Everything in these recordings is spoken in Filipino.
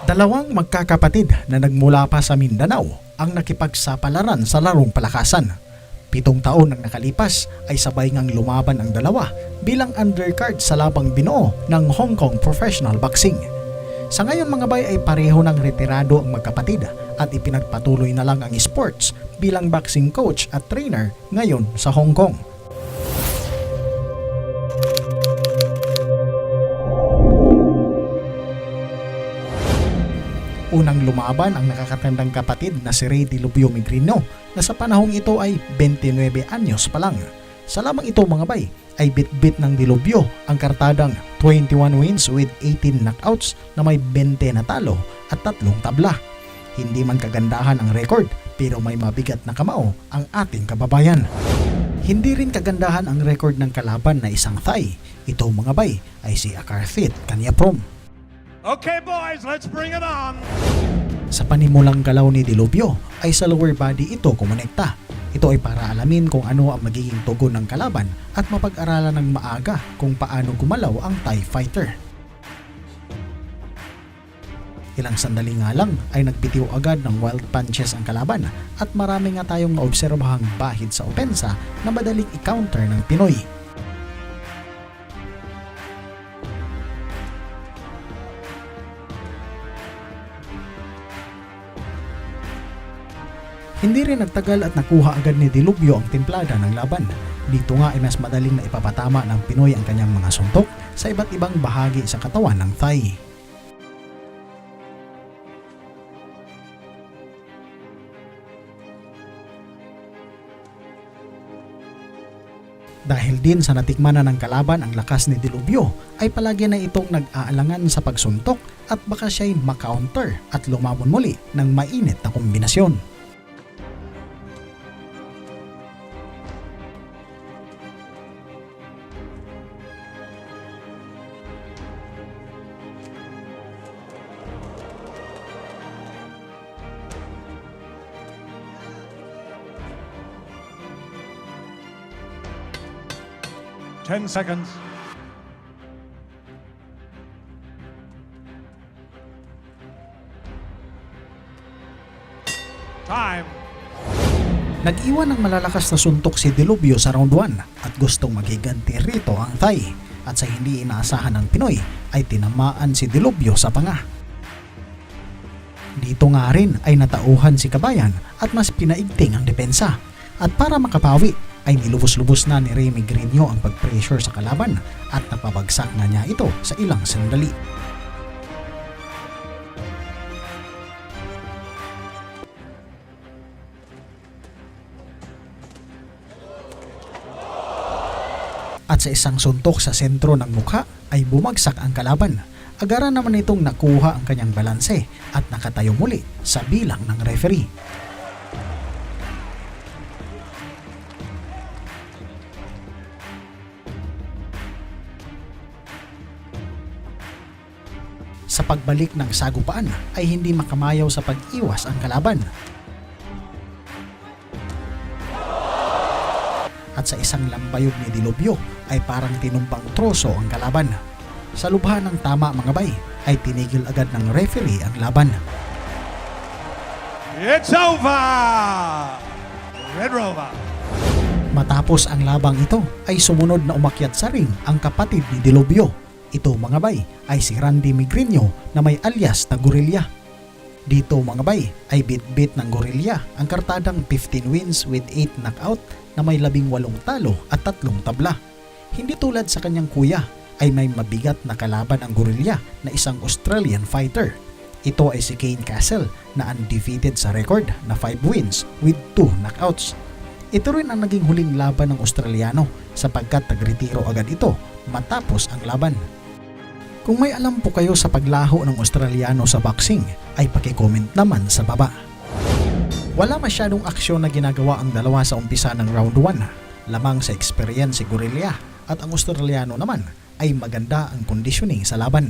Dalawang magkakapatid na nagmula pa sa Mindanao ang nakipagsapalaran sa larong palakasan. 7 taon ang nakalipas ay sabay ngang lumaban ang dalawa bilang undercard sa labang binuo ng Hong Kong Professional Boxing. Sa ngayon mga bay ay pareho ng retirado ang magkapatid at ipinagpatuloy na lang ang sports bilang boxing coach at trainer ngayon sa Hong Kong. Unang lumaban ang nakakatandang kapatid na si Ray Dilubyo Migrino na sa panahong ito ay 29 anyos pa lang. Sa lamang ito mga bay ay bit-bit ng Dilubyo ang kartadang 21 wins with 18 knockouts na may 20 na talo at 3 tabla. Hindi man kagandahan ang record pero may mabigat na kamao ang ating kababayan. Hindi rin kagandahan ang record ng kalaban na isang Thai. Ito mga bay ay si Akarthit Kanyaprom. Okay boys, let's bring it on! Sa panimulang galaw ni Dilubyo ay sa lower body ito kumonekta. Ito ay para alamin kung ano ang magiging tugon ng kalaban at mapag-aralan ng maaga kung paano gumalaw ang Thai fighter. Ilang sandali nga lang ay nagbitiw agad ng wild punches ang kalaban at marami nga tayong naobserbahang bahid sa opensa na madaling i-counter ng Pinoy. Hindi rin nagtagal at nakuha agad ni Dilubyo ang timplada ng laban. Dito nga ay mas madaling na ipapatama ng Pinoy ang kanyang mga suntok sa iba't ibang bahagi sa katawan ng Thai. Dahil din sa natikman na ng kalaban ang lakas ni Dilubyo, ay palagi na itong nag-aalangan sa pagsuntok at baka siya'y makounter at lumamon muli ng mainit na kombinasyon. Ten seconds. Time. Nag-iwan ng malalakas na suntok si Dilubyo sa round 1 at gustong maghiganti rito ang Thai at sa hindi inaasahan ng Pinoy ay tinamaan si Dilubyo sa panga. Dito nga rin ay natauhan si Kabayan at mas pinaigting ang depensa at para makapawi ay nilubos-lubos na ni Ray Migrino ang pag-pressure sa kalaban at napabagsak na niya ito sa ilang sandali. At sa isang suntok sa sentro ng mukha ay bumagsak ang kalaban. Agaran naman itong nakuha ang kanyang balanse at nakatayo muli sa bilang ng referee. Sa pagbalik ng sagupaan ay hindi makamayaw sa pag-iwas ang kalaban. At sa isang lambayog ni Dilubyo ay parang tinumpang troso ang kalaban. Sa lubha ng tama mga bay ay tinigil agad ng referee ang laban. It's over! Red Rover. Matapos ang labang ito ay sumunod na umakyat sa ring ang kapatid ni Dilubyo. Ito mga bay ay si Randy Migrino na may alias na Gorilya. Dito mga bay ay bit-bit ng Gorilya ang kartadang 15 wins with 8 knockout na may 18 talo at 3 tabla. Hindi tulad sa kanyang kuya ay may mabigat na kalaban ang Gorilya na isang Australian fighter. Ito ay si Kane Castle na undefeated sa record na 5 wins with 2 knockouts. Ito rin ang naging huling laban ng Australiano sapagkat nagretiro agad ito matapos ang laban. Kung may alam po kayo sa paglaho ng Australiano sa boxing, ay paki-comment naman sa baba. Wala masyadong aksyon na ginagawa ang dalawa sa umpisa ng round 1. Lamang sa experience si Gorilya at ang Australiano naman ay maganda ang conditioning sa laban.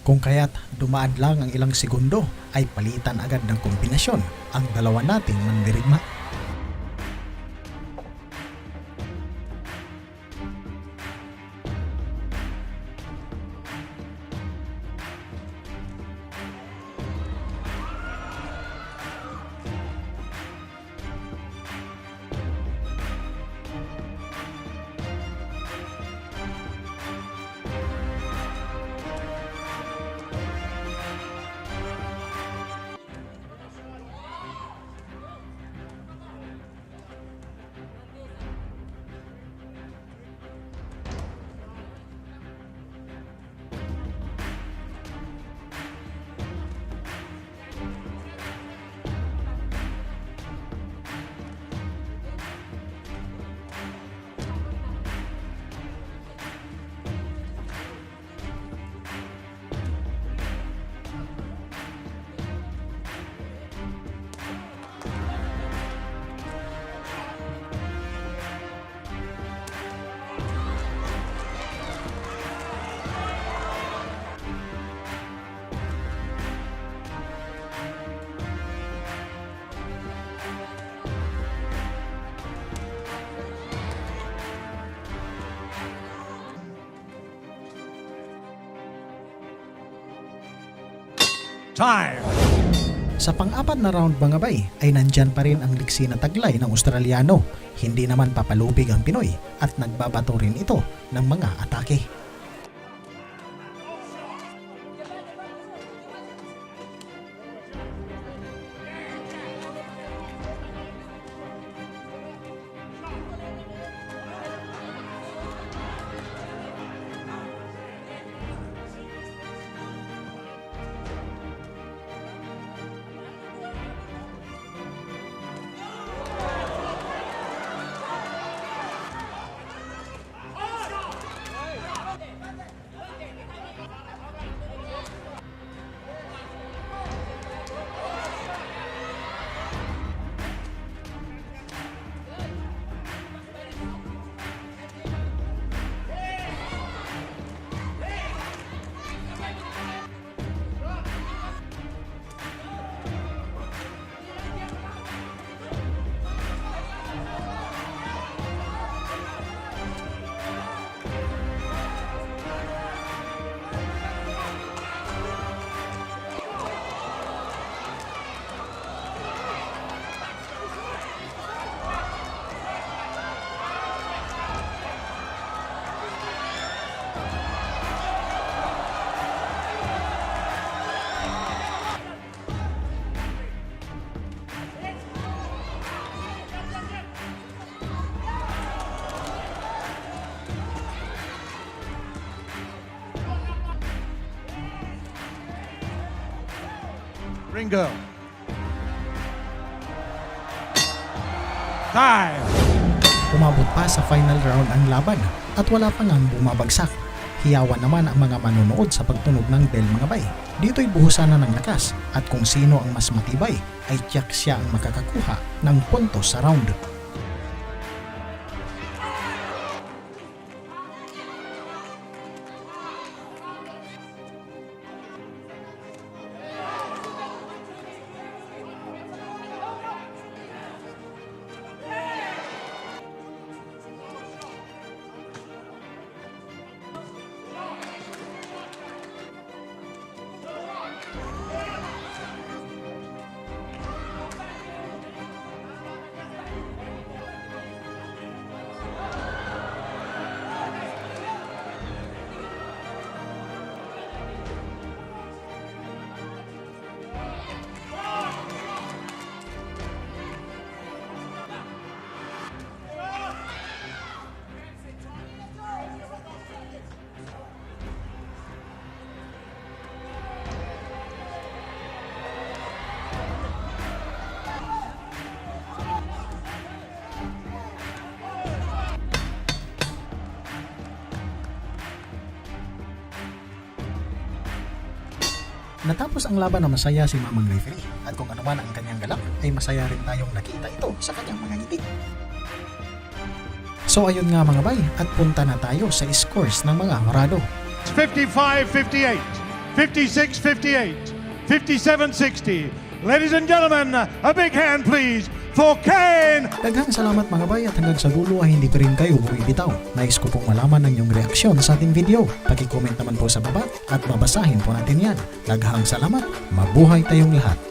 Kung kaya't dumaan lang ang ilang segundo ay palitan agad ng kombinasyon ang dalawa nating mandirigma. Time. Sa pang-apat na round mga bay ay nandyan pa rin ang liksi na taglay ng Australiano. Hindi naman papalubig ang Pinoy at nagbabato rin ito ng mga atake. Ringo. Time. Umabot pa sa final round ang laban at wala pa ngang bumabagsak. Hiyawan naman ang mga manonood sa pagtunog ng bell mga bay. Dito'y buhusan na ng lakas at kung sino ang mas matibay ay tiyak siya ang makakakuha ng puntos sa round. Natapos ang laban na masaya si Mamang Referee at kung ano man ang kanyang galak ay masaya rin tayong nakita ito sa kanyang mga ngiti. So ayun nga mga bay at punta na tayo sa scores ng mga Horado. 55-58, 56-58, 57-60. Ladies and gentlemen, a big hand please for Kane. Daghang salamat mga bay at hanggang sa dulo ay hindi pa rin kayo bumibitaw. Nais ko pong malaman ang inyong reaksyon sa ating video. Paki-comment naman po sa baba at babasahin po natin yan. Daghang salamat, mabuhay tayong lahat.